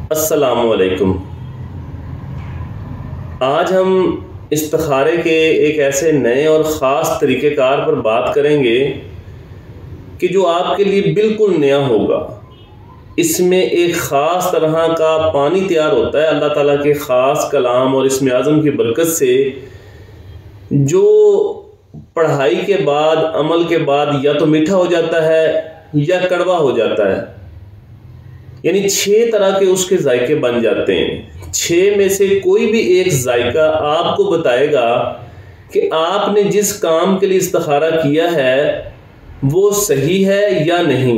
अस्सलामुअलैकुम। आज हम इस्तिखारे के एक ऐसे नए और ख़ास तरीक़ेकार पर बात करेंगे कि जो आपके लिए बिल्कुल नया होगा। इसमें एक ख़ास तरह का पानी तैयार होता है अल्लाह ताला के ख़ास कलाम और इसमें आज़म की बरकत से, जो पढ़ाई के बाद, अमल के बाद या तो मीठा हो जाता है या कड़वा हो जाता है। यानी 6 तरह के उसके जायके बन जाते हैं। 6 में से कोई भी एक जायका आपको बताएगा कि आपने जिस काम के लिए इस्तिखारा किया है वो सही है या नहीं,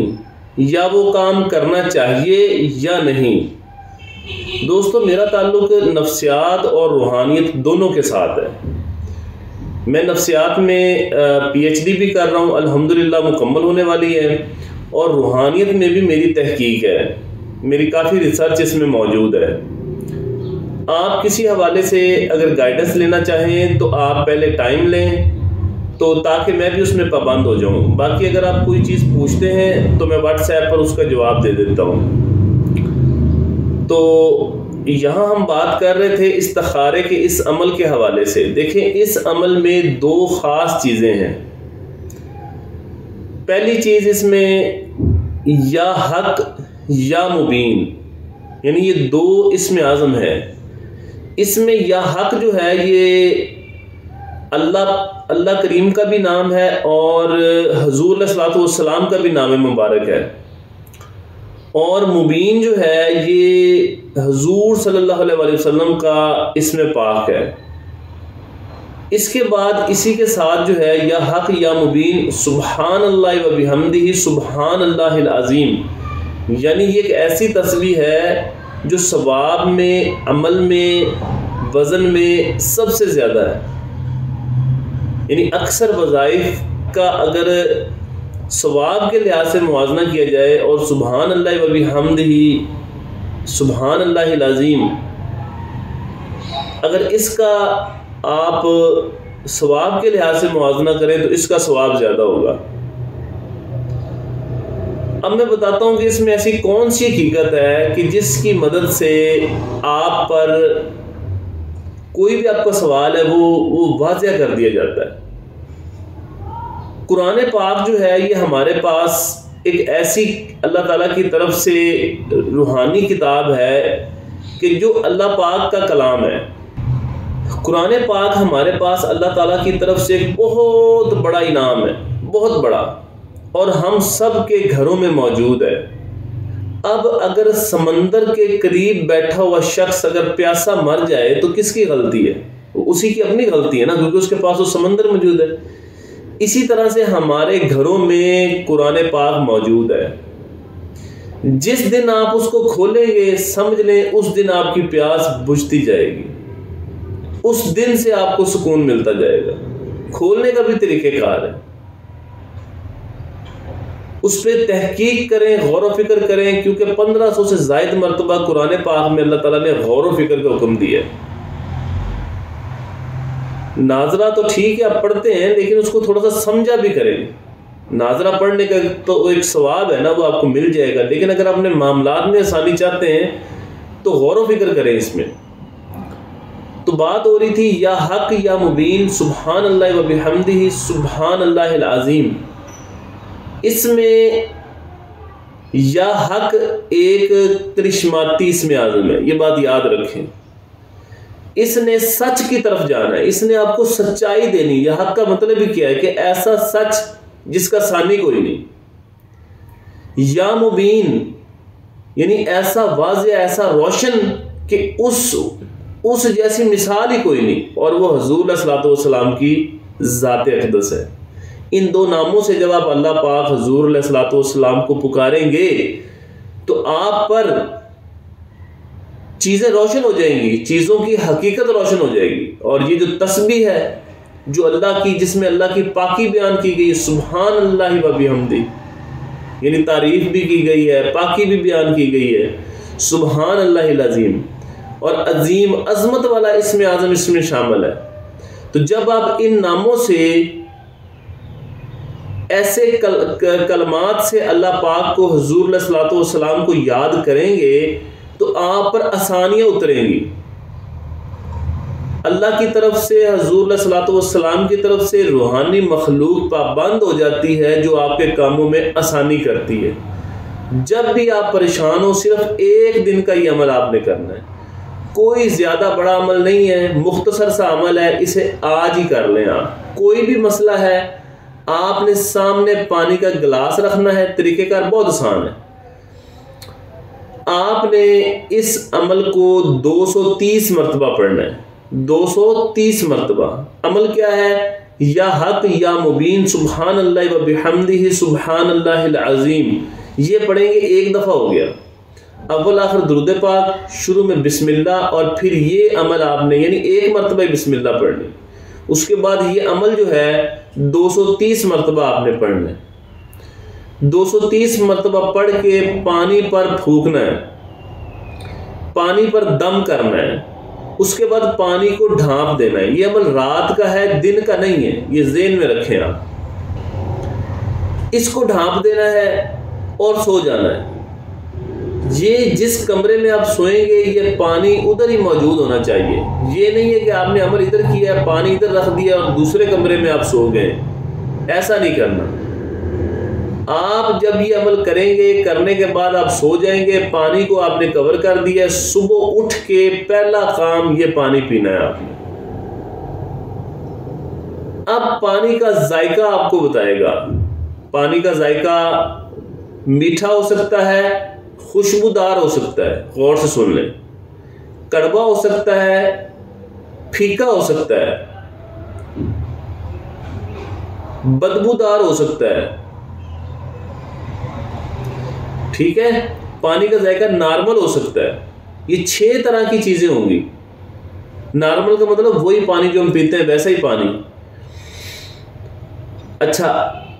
या वो काम करना चाहिए या नहीं। दोस्तों, मेरा ताल्लुक नफ्सियात और रूहानियत दोनों के साथ है। मैं नफ्सियात में PhD भी कर रहा हूँ, अल्हम्दुलिल्लाह मुकम्मल होने वाली है, और रूहानियत में भी मेरी तहकीक है, मेरी काफ़ी रिसर्च इसमें मौजूद है। आप किसी हवाले से अगर गाइडेंस लेना चाहें तो आप पहले टाइम लें, तो ताकि मैं भी उसमें पाबंद हो जाऊं। बाकी अगर आप कोई चीज़ पूछते हैं तो मैं व्हाट्सएप पर उसका जवाब दे देता हूं। तो यहाँ हम बात कर रहे थे इस्तिखारे के इस अमल के हवाले से। देखें, इस अमल में 2 ख़ास चीज़ें हैं। पहली चीज़, इसमें या हक या मुबीन, यानी ये 2 इसमें आज़म है। इसमें या हक जो है ये अल्लाह करीम का भी नाम है और हुज़ूर सल्लल्लाहु अलैहि वसल्लम का भी नाम मुबारक है। और मुबीन जो है ये हुज़ूर सल्लल्लाहु अलैहि वसल्लम का इस्म पाक है। इसके बाद इसी के साथ जो है या हक या मुबीन सुब्हानल्लाहि व बिहम्दिही सुब्हानल्लाहिल अज़ीम, यानी ये एक ऐसी तस्बीह है जो सवाब में, अमल में, वज़न में सबसे ज़्यादा है। यानी अक्सर वज़ाइफ का अगर सवाब के लिहाज से मुआवजना किया जाए और सुबहान अल्लाह व बिहम्दिही सुबहान अल्लाहिल अज़ीम, अगर इसका आप सवाब के लिहाज से मुआवजना करें तो इसका सवाब ज़्यादा होगा। अब मैं बताता हूँ कि इसमें ऐसी कौन सी हकीकत है कि जिसकी मदद से आप पर कोई भी आपका सवाल है वो वाज़िया कर दिया जाता है। कुरान पाक जो है ये हमारे पास एक ऐसी अल्लाह ताला की तरफ से रूहानी किताब है कि जो अल्लाह पाक का कलाम है। कुरान पाक हमारे पास अल्लाह ताला की तरफ से एक बहुत बड़ा इनाम है, बहुत बड़ा, और हम सब के घरों में मौजूद है। अब अगर समंदर के करीब बैठा हुआ शख्स अगर प्यासा मर जाए तो किसकी गलती है? उसी की अपनी गलती है ना, क्योंकि उसके पास वो समंदर मौजूद है। इसी तरह से हमारे घरों में कुरान पाक मौजूद है। जिस दिन आप उसको खोलेंगे, समझ लें उस दिन आपकी प्यास बुझती जाएगी, उस दिन से आपको सुकून मिलता जाएगा। खोलने का भी तरीक़ेकार है, उस पर तहकीक करें, गौर व फिक्र करें, क्योंकि 1500 से ज़ायद मरतबा कुरान पाक में अल्लाह ताला ने गौर व फिक्र का हुक्म दिया है। नाजरा तो ठीक है आप पढ़ते हैं, लेकिन उसको थोड़ा सा समझा भी करें। नाजरा पढ़ने का तो एक सवाब है ना, वो आपको मिल जाएगा, लेकिन अगर अपने मामलात में आसानी चाहते हैं तो गौर व फिक्र करें इसमें। तो बात हो रही थी या हक या मुबीन सुब्हान अल्लाह व बिहम्दिही सुब्हान अल्लाहिल अज़ीम। इसमें या हक एक करिश्माती इसमें आज़म है, ये बात याद रखें। इसने सच की तरफ जाना है, इसने आपको सच्चाई देनी। या हक का मतलब ही क्या है कि ऐसा सच जिसका सानी कोई नहीं। या मुबीन यानी ऐसा वाज़िह, ऐसा रोशन कि उस जैसी मिसाल ही कोई नहीं, और वो हुज़ूर सल्लल्लाहु अलैहि वसल्लम की ज़ात अक़दस है। इन 2 नामों से जब आप अल्लाह पाक हुज़ूर सल्लल्लाहु अलैहि वसल्लम को पुकारेंगे तो आप पर चीज़ें रोशन हो जाएंगी, चीज़ों की हकीकत रोशन हो जाएगी। और ये जो तस्बीह है जो अल्लाह की, जिसमें अल्लाह की पाकी बयान की गई, सुब्हान अल्लाहि व बिहम्दी, यानी तारीफ़ भी की गई है, पाकी भी बयान की गई है, सुब्हान अल्लाहिल अज़ीम, और अज़ीम अज़मत वाला इसमें आज़म इसमें शामिल है। तो जब आप इन नामों से, ऐसे कलमात से अल्लाह पाक को, हुज़ूर सल्लल्लाहु अलैहि वसल्लम को याद करेंगे तो आप पर आसानियां उतरेंगी। अल्लाह की तरफ से, हुज़ूर सल्लल्लाहु अलैहि वसल्लम की तरफ से रूहानी मखलूक पाबंद हो जाती है जो आपके कामों में आसानी करती है। जब भी आप परेशान हो, सिर्फ एक दिन का ही अमल आपने करना है। कोई ज़्यादा बड़ा अमल नहीं है, मुख्तसर सा अमल है, इसे आज ही कर लें। आप कोई भी मसला है, आपने सामने पानी का गिलास रखना है। तरीक़ेकार बहुत आसान है। आपने इस अमल को 230 मरतबा पढ़ना है। 230 मरतबा। अमल क्या है? या हक या मुबीन सुबहान अल्लाह व बिहम्दिही सुबहान अल्लाहिल अज़ीम, ये पढ़ेंगे, एक दफ़ा हो गया। अव्वल आखिर दुरूद पाक, शुरू में बिस्मिल्लाह, और फिर ये अमल आपने यानी एक मरतबा बिस्मिल्लाह पढ़नी। उसके बाद ये अमल जो है 230 मरतबा आपने पढ़ना है। 230 मरतबा पढ़ के पानी पर फूकना है, पानी पर दम करना है। उसके बाद पानी को ढांप देना है। ये अमल रात का है, दिन का नहीं है, ये ज़हन में रखें आप। इसको ढांप देना है और सो जाना है। ये जिस कमरे में आप सोएंगे ये पानी उधर ही मौजूद होना चाहिए। ये नहीं है कि आपने अमल इधर किया, पानी इधर रख दिया और दूसरे कमरे में आप सो गए। ऐसा नहीं करना। आप जब ये अमल करेंगे, करने के बाद आप सो जाएंगे, पानी को आपने कवर कर दिया। सुबह उठ के पहला काम ये पानी पीना है आपने। अब पानी का जायका आपको बताएगा। पानी का जायका मीठा हो सकता है, खुशबूदार हो सकता है, गौर से सुन लें। कड़वा हो सकता है, फीका हो सकता है, बदबूदार हो सकता है। ठीक है। पानी का जायका नॉर्मल हो सकता है। ये 6 तरह की चीजें होंगी। नॉर्मल का मतलब वही पानी जो हम पीते हैं, वैसा ही पानी। अच्छा,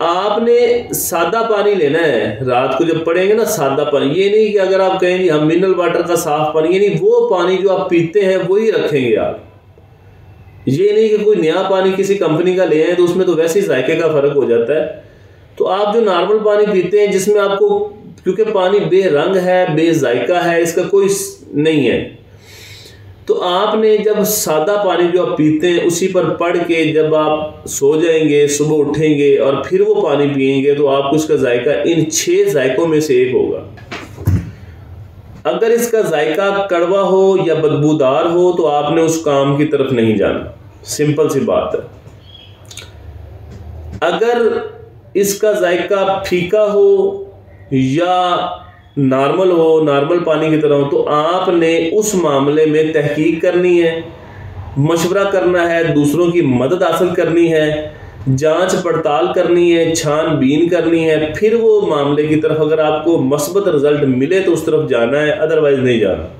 आपने सादा पानी लेना है। रात को जब पड़ेंगे ना, सादा पानी। ये नहीं कि अगर आप कहेंगे हम मिनरल वाटर का साफ पानी, ये नहीं, वो पानी जो आप पीते हैं वही रखेंगे आप। ये नहीं कि कोई नया पानी किसी कंपनी का ले आए तो उसमें तो वैसे ही जायके का फर्क हो जाता है। तो आप जो नॉर्मल पानी पीते हैं, जिसमें आपको, क्योंकि पानी बेरंग है, बेजायका है, इसका कोई नहीं है, तो आपने जब सादा पानी जो आप पीते हैं उसी पर पढ़ के जब आप सो जाएंगे, सुबह उठेंगे और फिर वो पानी पिएंगे, तो आपको इसका जायका इन 6 जायकों में से एक होगा। अगर इसका जायका कड़वा हो या बदबूदार हो तो आपने उस काम की तरफ नहीं जाना। सिंपल सी बात है। अगर इसका जायका फीका हो या नॉर्मल हो, नॉर्मल पानी की तरह हो, तो आपने उस मामले में तहकीक करनी है, मशवरा करना है, दूसरों की मदद हासिल करनी है, जांच पड़ताल करनी है, छानबीन करनी है। फिर वो मामले की तरफ अगर आपको मस्बत रिजल्ट मिले तो उस तरफ जाना है, अदरवाइज नहीं जाना।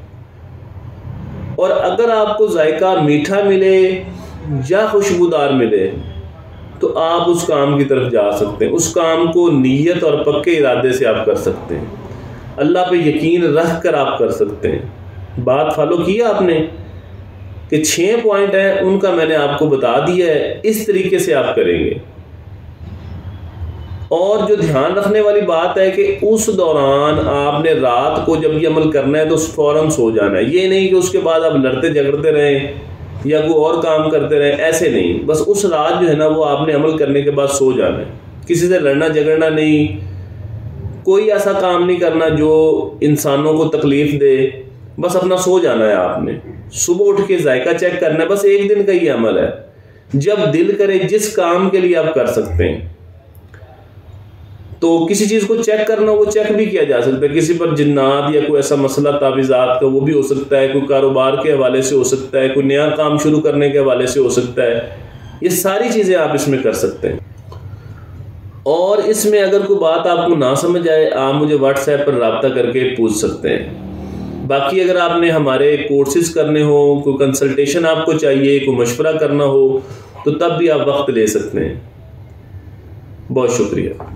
और अगर आपको जायका मीठा मिले या खुशबूदार मिले तो आप उस काम की तरफ जा सकते हैं। उस काम को नीयत और पक्के इरादे से आप कर सकते हैं। अल्लाह पे यकीन रख कर आप कर सकते हैं। बात फॉलो किया आपने कि 6 पॉइंट हैं, उनका मैंने आपको बता दिया है। इस तरीके से आप करेंगे। और जो ध्यान रखने वाली बात है कि उस दौरान आपने रात को जब ये अमल करना है तो फौरन सो जाना है। ये नहीं कि उसके बाद आप लड़ते झगड़ते रहें या कोई और काम करते रहें, ऐसे नहीं। बस उस रात जो है ना, वो आपने अमल करने के बाद सो जाना है। किसी से लड़ना झगड़ना नहीं, कोई ऐसा काम नहीं करना जो इंसानों को तकलीफ दे। बस अपना सो जाना है आपने। सुबह उठ के जायका चेक करना है। बस एक दिन का ही अमल है। जब दिल करे, जिस काम के लिए आप कर सकते हैं। तो किसी चीज़ को चेक करना, वो चेक भी किया जा सकता है। किसी पर जिन्नात या कोई ऐसा मसला तावीज़ात का, वो भी हो सकता है। कोई कारोबार के हवाले से हो सकता है, कोई नया काम शुरू करने के हवाले से हो सकता है। ये सारी चीज़ें आप इसमें कर सकते हैं। और इसमें अगर कोई बात आपको ना समझ आए, आप मुझे व्हाट्सएप पर रब्ता करके पूछ सकते हैं। बाकी अगर आपने हमारे कोर्सेज करने हो, कोई कंसल्टेशन आपको चाहिए, कोई मशवरा करना हो, तो तब भी आप वक्त ले सकते हैं। बहुत शुक्रिया।